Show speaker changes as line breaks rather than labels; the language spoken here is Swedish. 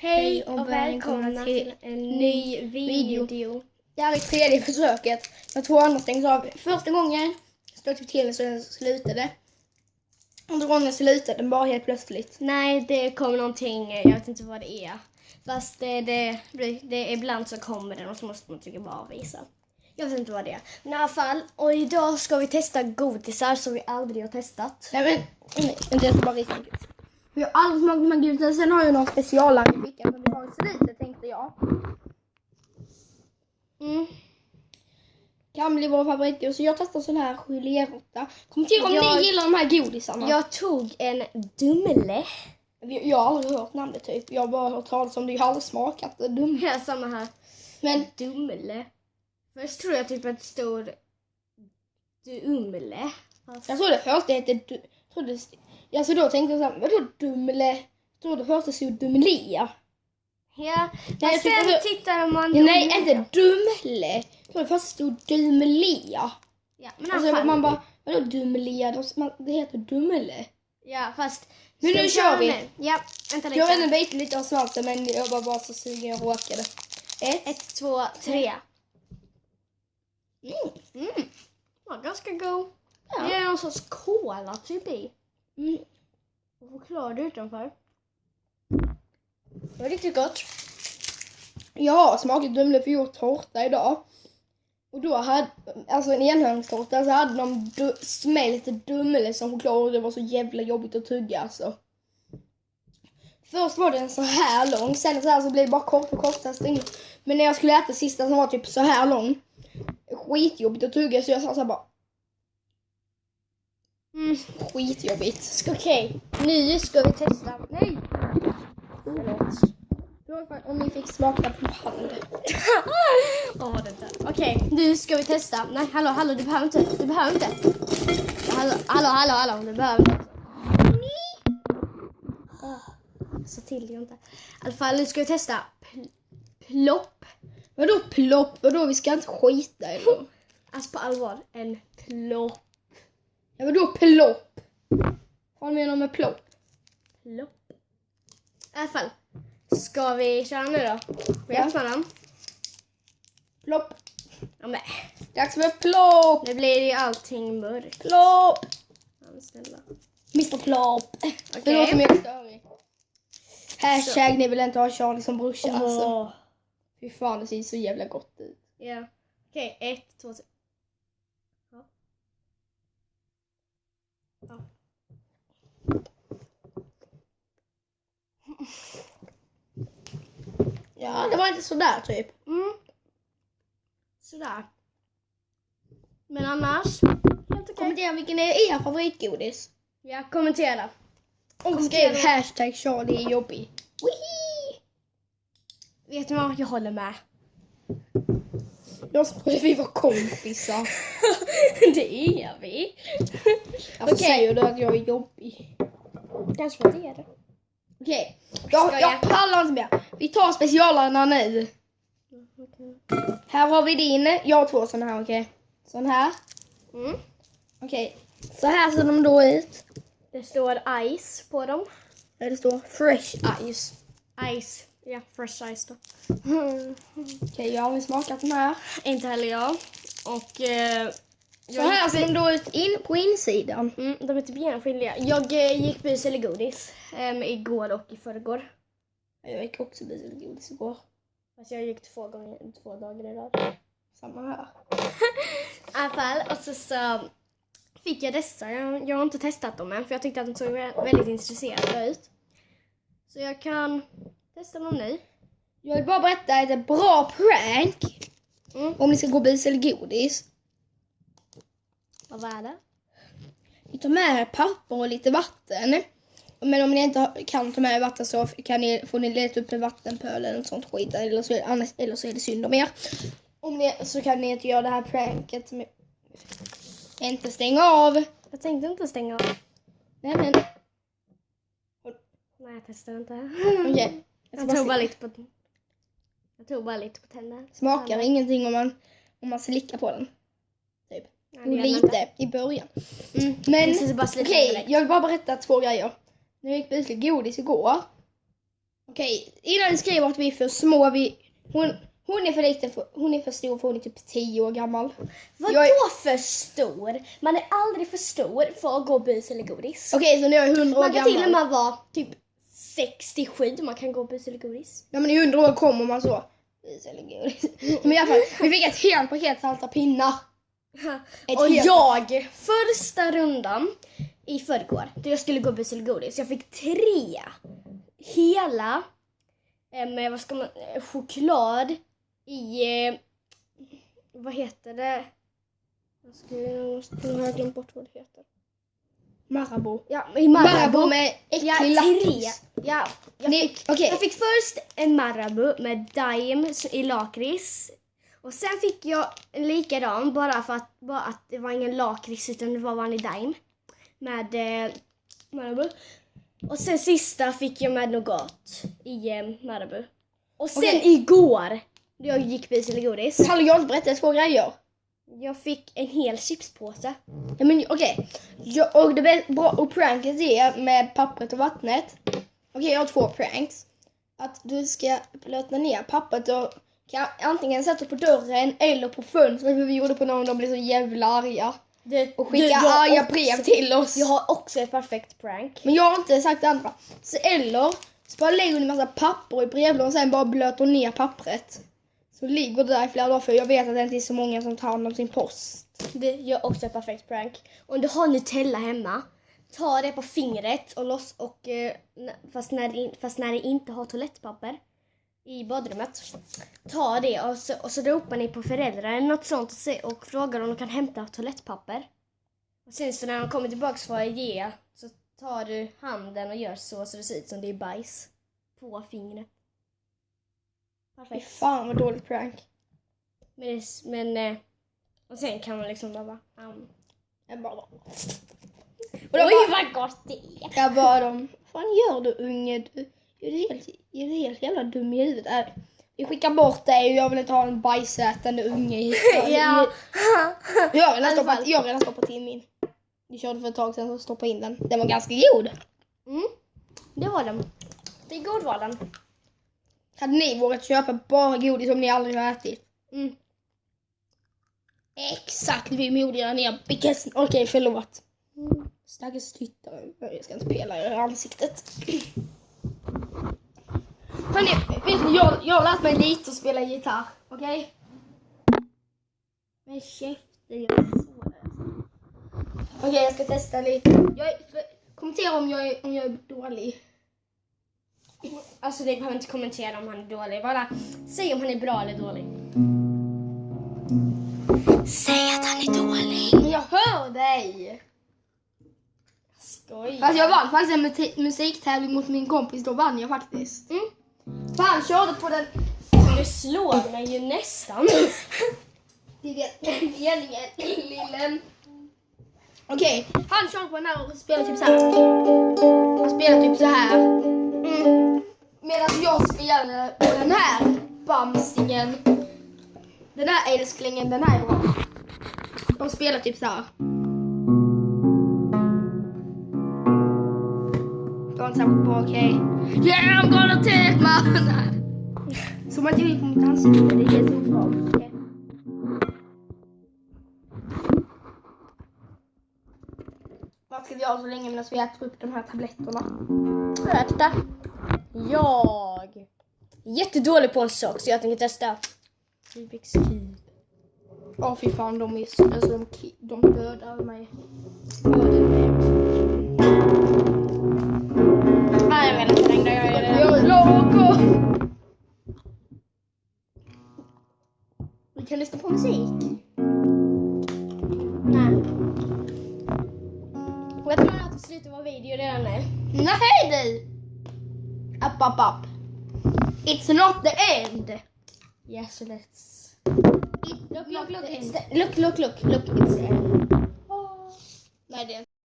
Hej och välkomna till en ny video.
Det här är tredje försöket. Jag tror andra stängs av. Första gången stod jag till så den slutade. Andra gången slutade den bara helt plötsligt.
Nej, det kommer någonting, jag vet inte vad det är. Fast det ibland så kommer det och så måste man trycka på avvisa. Jag vet inte vad det är. Men i alla fall, och idag ska vi testa godisar som vi aldrig har testat.
Nej, det är bara riktigt. Vi har aldrig smakat de här godisarna. Sen har jag någon specialare i fickan som vi har så lite, tänkte jag. Kan bli vår favoritgodis. Så jag testar sån här geléråtta. Kommentera om ni gillar de här godisarna.
Jag tog en Dumle.
Jag har aldrig hört namnet typ. Jag har bara hört talas om det. Jag har aldrig smakat det.
Ja, samma här.
Men
Dumle. Först tror jag typ att det stod Dumle.
Jag tror det första hette så då tänkte jag så här, vadå Dumle? Jag tror det första stod Dumlia.
Ja,
nej,
sen tittar man...
Ja, nej, inte Dumle. Jag tror det första stod Dumlia.
Ja, men
alltså, man bara, vadå Dumlia? Det heter Dumle.
Ja, fast...
Men nu kör vi.
Ja, vänta lite.
Jag har redan bit lite av smalten, men jag var bara så sugen jag råkade.
1, 2, 3. Ja, ganska god.
Ja.
Det är någon sorts cola typ i. Och choklad utanför. Det var riktigt gott.
Jag har smakat Dumle för gjort tårta idag. Och då hade, alltså en enhörningstårta, så hade de smält Dumle som choklad och det var så jävla jobbigt att tugga alltså. Först var den så här lång, sen så här så blev det bara kort. Men när jag skulle äta sista som var typ så här lång, skitjobbigt att tugga, så jag sa så här bara skitjobbigt.
Okej, nu ska vi testa. Nej!
Om ni fick smaka på hand.
Okej, nu ska vi testa. Nej, hallå, du behöver inte. Hallå, du behöver inte. Så till det inte. I alla fall, nu ska vi testa plopp.
Vadå plopp? Vadå, vi ska inte skita eller?
Alltså på allvar, en plopp.
Ja, vadå plopp? Vad menar du med plopp?
Plopp. I alla fall, ska vi köra nu då? Vi öppnar den.
Plopp.
Ja, men.
Dags för plopp.
Nu blir ju allting mörkt.
Plopp.
Ja, snälla.
Mr. Plopp.
Okej.
Det låter mer störig. Hashtag ni vill inte ha Charlie som brorsa alltså. Fy fan, det ser så jävla gott ut.
Ja. Okej, 1, 2, 3. Ja.
Ja, det var inte sådär typ.
Sådär. Men annars, helt okej.
Kommentera vilken är er favoritgodis.
Ja, kommentera.
Och skriv hashtag Charlie är jobbig.
Vet du vad? Jag håller med.
Jag trodde vi var kompisar.
Det är vi.
Alltså säger du att jag är jobbig?
Kanske vad det är det.
Okej. Jag pallar inte mer. Vi tar specialarna nu. Här har vi din. Jag har 2 sådana här, okej. Sån här. Okej. Så här ser de då ut.
Det står ice på dem.
Ja, det står fresh ice.
Ice. Ja, fresh ice då.
Okej, jag har aldrig smakat den här.
Inte heller jag. Och
så här ser de då ut på insidan.
de är typ genomskinliga. Jag gick bus eller godis igår och i förrgår.
Jag gick också bus eller godis igår.
Alltså jag gick 2 dagar idag.
Samma här.
I alla fall, och så fick jag dessa. Jag har inte testat dem än för jag tyckte att de såg väldigt intresserade ut. Så jag kan testa dem nu.
Jag vill bara berätta ett bra prank. Om ni ska gå bus eller godis.
Vad var det?
Ni tar med papper och lite vatten. Men om ni inte kan ta med vatten så får ni leta upp en vattenpöl eller något sånt skit. Eller så är det synd om er. Så kan ni inte göra det här pranket. Inte stänga av.
Jag tänkte inte stänga av.
Nej, men.
Nej, jag testade inte.
Okej.
Jag tog bara lite på tänderna.
Smakar ingenting om man slickar på den. Typ.
Nej,
lite i början. Men okej, jag vill bara berätta 2 grejer. När jag gick bus eller godis igår. Okej, innan ni skriver att vi är för små, hon är för liten, hon är för stor för hon är typ 10 år gammal.
Vadå för stor? Man är aldrig för stor för att gå bus eller godis.
Okej, så när jag är 100 år
Man kan
gammal.
till och med vara typ 67, man kan gå bus eller godis.
Ja, men i 100 år kommer man så. Bus eller godis. Men i alla fall, vi fick ett helt paket salta pinnar.
Och jag, första rundan i förrgår, då jag skulle gå bus eller godis, jag fick 3 hela choklad i vad heter det? Jag har glömt bort vad det heter.
Marabou.
Ja, i Marabou
med äcklig
3.
lakrits.
Ja, jag fick först en Marabou med daim i lakrits. Och sen fick jag en likadan bara att det var ingen lakrits utan det var vanlig daim med Marabou. Och sen sista fick jag med nougat i Marabou. Och sen igår, då jag gick bus eller godis.
Hallå, jag berättade 2 grejer.
Jag fick en hel chipspåse.
Ja, men okej. Och det är bra, och pranket är med pappret och vattnet. Okej, jag har 2 pranks. Att du ska blöta ner pappret och kan antingen sätta på dörren eller på fönstret. För vi gjorde på någon, de blev så jävla arga. Och skicka arga brev till oss.
Jag har också ett perfekt prank.
Men jag har inte sagt det andra. Så eller så bara lägger ni en massa papper i brevlådan och sen bara blöter ner pappret. Så ligger det där i flera dagar, för jag vet att det inte är så många som tar hand om sin post.
Det gör också ett perfekt prank. Om du har Nutella hemma, ta det på fingret och fast när det inte har toalettpapper i badrummet. Ta det och så ropar ni på föräldrar eller något sånt och frågar om de kan hämta toalettpapper. Och sen så när de kommer tillbaka för att ge, så tar du handen och gör så det ser ut som det är bajs på fingret. Perfekt.
Fan vad dåligt prank.
Men och sen kan man liksom bara
Jag bara...
Oj vad gott det är.
Jag bara fan gör du unge? Du är helt jävla dum i huvudet. Vi skickar bort dig och jag vill inte ha en bajsätande unge i.
Ja.
Jag har redan stoppat in min. Vi körde för ett tag sedan och stoppade in den. Den var ganska god.
Det var den. Det är god var den.
Hade ni vågat köpa bara godis som ni aldrig har ätit? Exakt, vi modigare ner. Okej, förlåt. Stackars tittare. Jag ska inte spela i ansiktet. Hörrni, jag har lärt mig lite att spela gitarr. Okej? Men käften, jag är så. Okej, jag ska testa lite. Kommentera om jag är dålig.
Alltså det behöver inte kommentera om han är dålig. Bara säg om han är bra eller dålig. Säg att han är dålig.
Men jag hör dig.
Skoj.
Fast jag vann faktiskt en musiktävling mot min kompis. Då vann jag faktiskt. För han körde på den.
Du slår mig ju nästan.
Det är meningen, lillen. Okej, han körde på den här och spelade typ så här. Han spelade typ så här. Medan jag spelade på den här bamsingen. Den här älsklingen, den här bra. De spelar typ så här. Det var inte särskilt bra, okej. Yeah, I'm gonna take my... Så man inte vill på mitt ansikte, det är så bra. Okay. Vad ska vi göra så länge medan vi äter upp de här tabletterna?
Äta. Jag är jättedålig på en sak så jag tänker testa. Rubiks kub.
Åh fy fan, de är så, alltså, de dödar mig.
Nej, jag vet inte längre.
Jag är loco! Vi kan lyssna på musik.
Nej. Och jag tror att det slutar vara video redan nu.
Nej du! Up. It's not the end.
Yes, so let's...
Look,
Look, it's the end.
Nej, det är